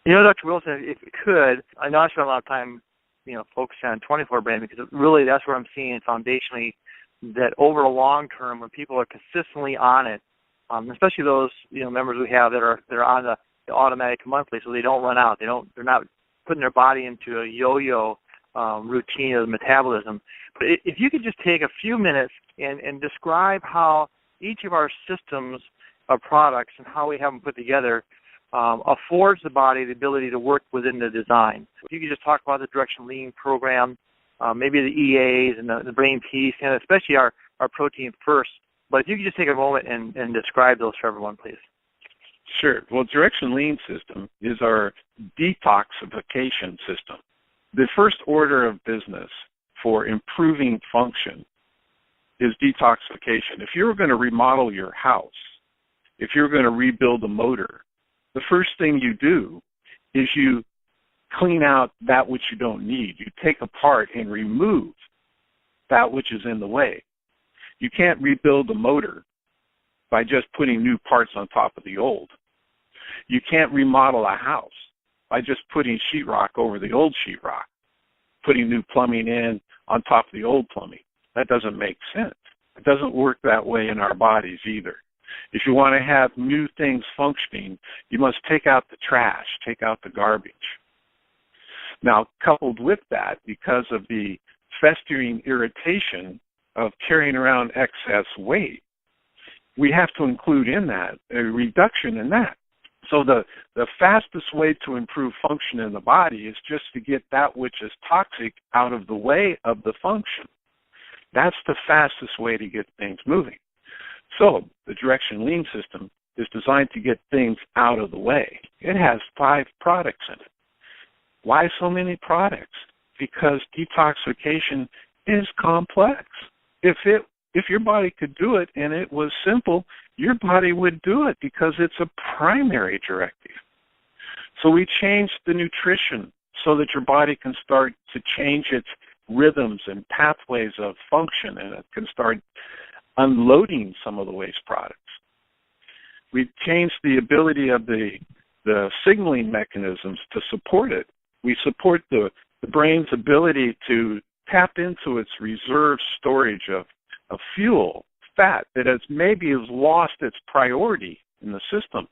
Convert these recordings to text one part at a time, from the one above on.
Dr. Wilson, if you could, I know I spent a lot of time, focusing on 24 brain because really that's where I'm seeing foundationally that over the long term, when people are consistently on it, especially those members we have that are on the automatic monthly, so they don't run out. They're not putting their body into a yo-yo routine of metabolism. But if you could just take a few minutes and describe how each of our systems of products and how we have them put together affords the body the ability to work within the design. If you could just talk about the Direction Lean program, maybe the EAs and the brain piece, and especially our protein first. But if you could just take a moment and describe those for everyone, please. Sure. Well, Direction Lean system is our detoxification system. The first order of business for improving function is detoxification. If you were going to remodel your house, if you're going to rebuild a motor, the first thing you do is you clean out that which you don't need. You take apart and remove that which is in the way. You can't rebuild a motor by just putting new parts on top of the old. You can't remodel a house by just putting sheetrock over the old sheetrock, putting new plumbing in on top of the old plumbing. That doesn't make sense. It doesn't work that way in our bodies either. If you want to have new things functioning, you must take out the trash, take out the garbage. Now, coupled with that, because of the festering irritation of carrying around excess weight, we have to include in that a reduction in that. So the fastest way to improve function in the body is just to get that which is toxic out of the way of the function. That's the fastest way to get things moving. So the Direction Lean system is designed to get things out of the way. It has 5 products in it. Why so many products? Because detoxification is complex. If your body could do it and it was simple, your body would do it because it's a primary directive. So we changed the nutrition so that your body can start to change its rhythms and pathways of function, and it can start unloading some of the waste products. We changed the ability of the signaling mechanisms to support it. We support the brain's ability to tap into its reserve storage of fuel, fat, that maybe has lost its priority in the system.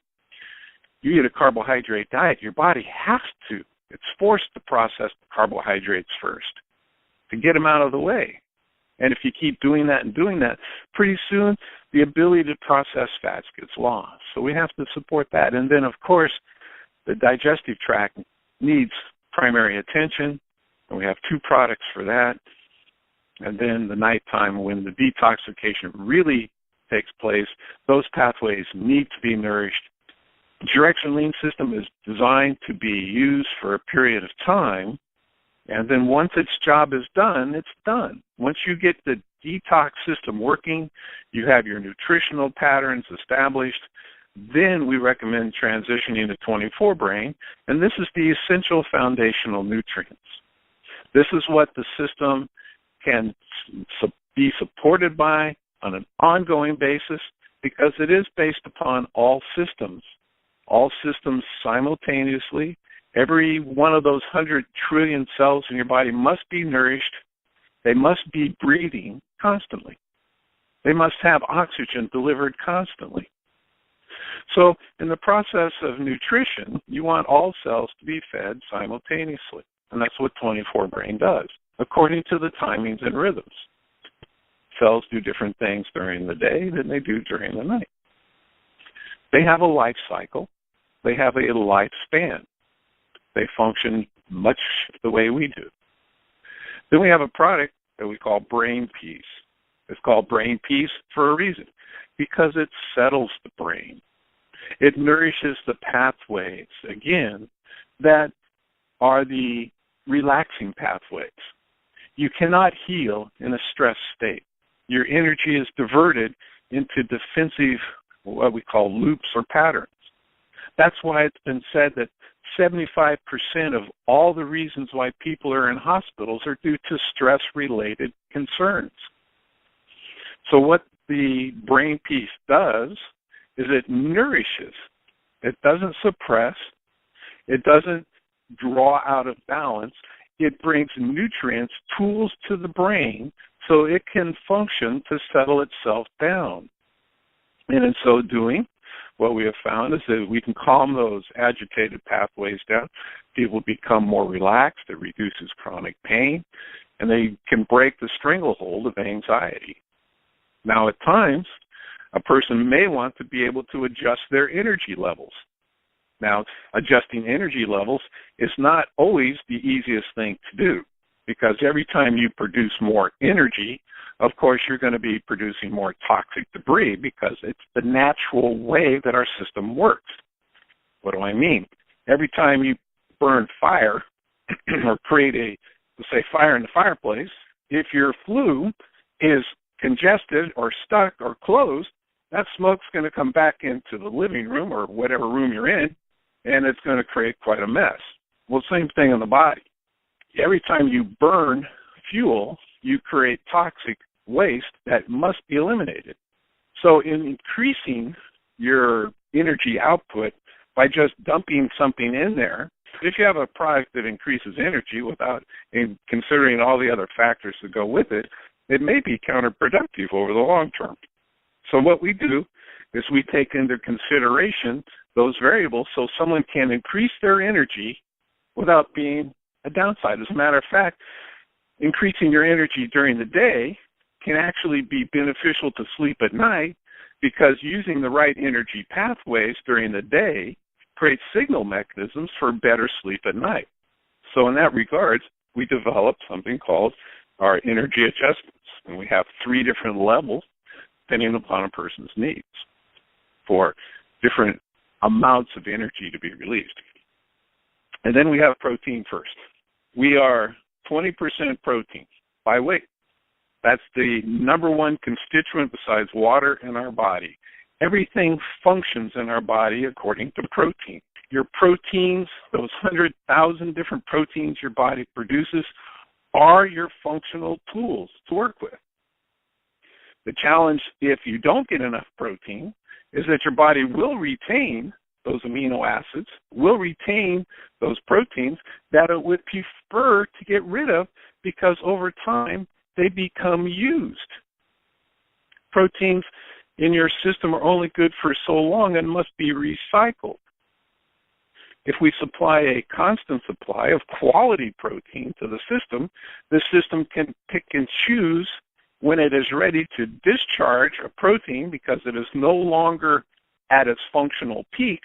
You eat a carbohydrate diet, your body has to. It's forced to process the carbohydrates first to get them out of the way. And if you keep doing that and doing that, pretty soon the ability to process fats gets lost. So we have to support that. And then, of course, the digestive tract needs primary attention, and we have 2 products for that. And then the nighttime, when the detoxification really takes place, those pathways need to be nourished. The Direction Lean system is designed to be used for a period of time, and then once its job is done, it's done. Once you get the detox system working, you have your nutritional patterns established, then we recommend transitioning to 24 brain, and this is the essential foundational nutrients. This is what the system can be supported by on an ongoing basis because it is based upon all systems simultaneously. Every one of those 100 trillion cells in your body must be nourished. They must be breathing constantly. They must have oxygen delivered constantly. So in the process of nutrition, you want all cells to be fed simultaneously, and that's what 24 brain does, according to the timings and rhythms. Cells do different things during the day than they do during the night. They have a life cycle. They have a lifespan. They function much the way we do. Then we have a product that we call Brain Peace. It's called Brain Peace for a reason, because it settles the brain. It nourishes the pathways, again, that are the relaxing pathways. You cannot heal in a stress state. Your energy is diverted into defensive, what we call loops or patterns. That's why it's been said that 75% of all the reasons why people are in hospitals are due to stress-related concerns. So what the Brain Peace does is it nourishes. It doesn't suppress. It doesn't draw out of balance. It brings nutrients, tools to the brain so it can function to settle itself down. And in so doing, what we have found is that we can calm those agitated pathways down. People become more relaxed. It reduces chronic pain, and they can break the stranglehold of anxiety. Now, at times, a person may want to be able to adjust their energy levels. Now, adjusting energy levels is not always the easiest thing to do, because every time you produce more energy, of course, you're going to be producing more toxic debris because it's the natural way that our system works. What do I mean? Every time you burn fire or create say, fire in the fireplace, if your flue is congested or stuck or closed, that smoke's going to come back into the living room or whatever room you're in, and it's going to create quite a mess. Well, same thing in the body. Every time you burn fuel, you create toxic waste that must be eliminated. So in increasing your energy output by just dumping something in there, if you have a product that increases energy without considering all the other factors that go with it, it may be counterproductive over the long term. So what we do is we take into consideration those variables so someone can increase their energy without being a downside. As a matter of fact, increasing your energy during the day can actually be beneficial to sleep at night, because using the right energy pathways during the day creates signal mechanisms for better sleep at night. So in that regard, we developed something called our energy adjustments, and we have 3 different levels depending upon a person's needs for different amounts of energy to be released. And then we have protein first. We are 20% protein by weight. That's the number one constituent besides water in our body. Everything functions in our body according to protein. Your proteins, those 100,000 different proteins your body produces, are your functional tools to work with. The challenge, if you don't get enough protein, is that your body will retain those amino acids, will retain those proteins that it would prefer to get rid of, because over time they become used. Proteins in your system are only good for so long and must be recycled. If we supply a constant supply of quality protein to the system can pick and choose when it is ready to discharge a protein because it is no longer at its functional peak.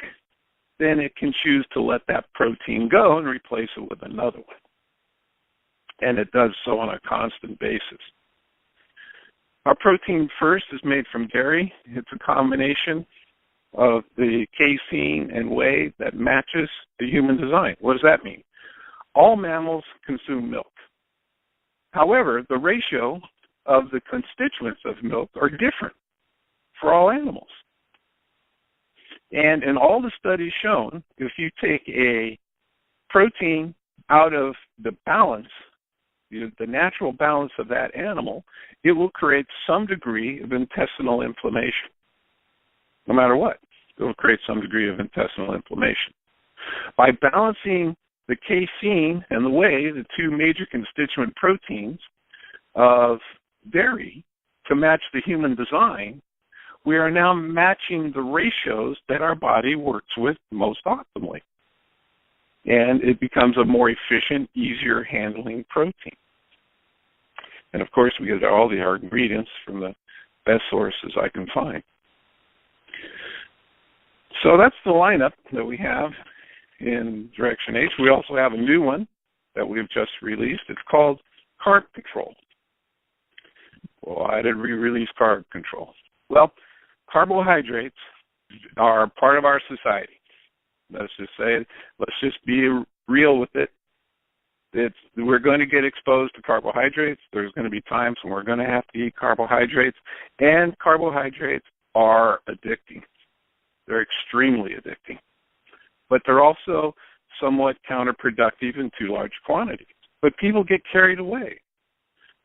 Then it can choose to let that protein go and replace it with another one. And it does so on a constant basis. Our protein first is made from dairy. It's a combination of the casein and whey that matches the human design. What does that mean? All mammals consume milk. However, the ratio of the constituents of milk are different for all animals. And in all the studies shown, if you take a protein out of the balance, the natural balance of that animal, it will create some degree of intestinal inflammation. No matter what, it will create some degree of intestinal inflammation. By balancing the casein and the whey, the 2 major constituent proteins of dairy, to match the human design, we are now matching the ratios that our body works with most optimally. And it becomes a more efficient, easier handling protein. And of course, we get all our ingredients from the best sources I can find. So that's the lineup that we have in directionH. We also have a new one that we've just released. It's called Carb Control. Why did we release Carb Control? Well, carbohydrates are part of our society. Let's just be real with it. We're going to get exposed to carbohydrates. There's going to be times when we're going to have to eat carbohydrates, and carbohydrates are addicting. They're extremely addicting. But they're also somewhat counterproductive in too large quantities. But people get carried away.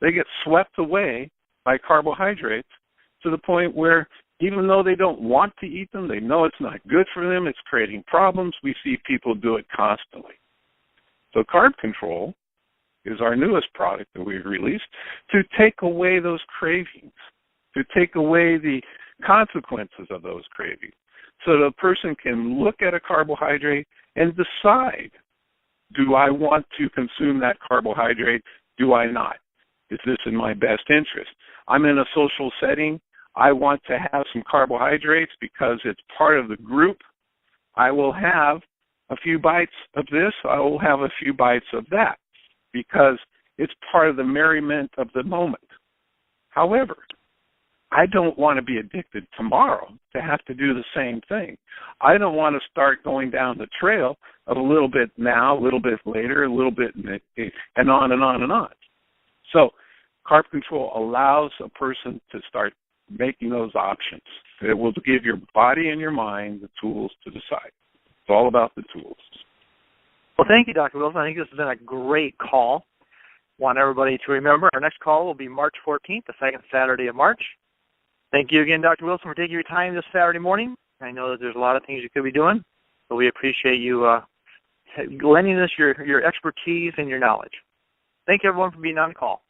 They get swept away by carbohydrates to the point where even though they don't want to eat them, they know it's not good for them, it's creating problems, we see people do it constantly. So carb control is our newest product that we've released to take away those cravings, to take away the consequences of those cravings, so the person can look at a carbohydrate and decide, do I want to consume that carbohydrate? Do I not? Is this in my best interest? I'm in a social setting. I want to have some carbohydrates because it's part of the group. I will have a few bites of this. I will have a few bites of that because it's part of the merriment of the moment. However, I don't want to be addicted tomorrow to have to do the same thing. I don't want to start going down the trail of a little bit now, a little bit later, a little bit, and on and on and on. So carb control allows a person to start making those options. It will give your body and your mind the tools to decide. It's all about the tools. Well, thank you, Dr. Wilson. I think this has been a great call. Want everybody to remember our next call will be March 14th, the second Saturday of March. Thank you again, Dr. Wilson, for taking your time this Saturday morning. I know that there's a lot of things you could be doing, but we appreciate you lending us your expertise and your knowledge. Thank you, everyone, for being on the call.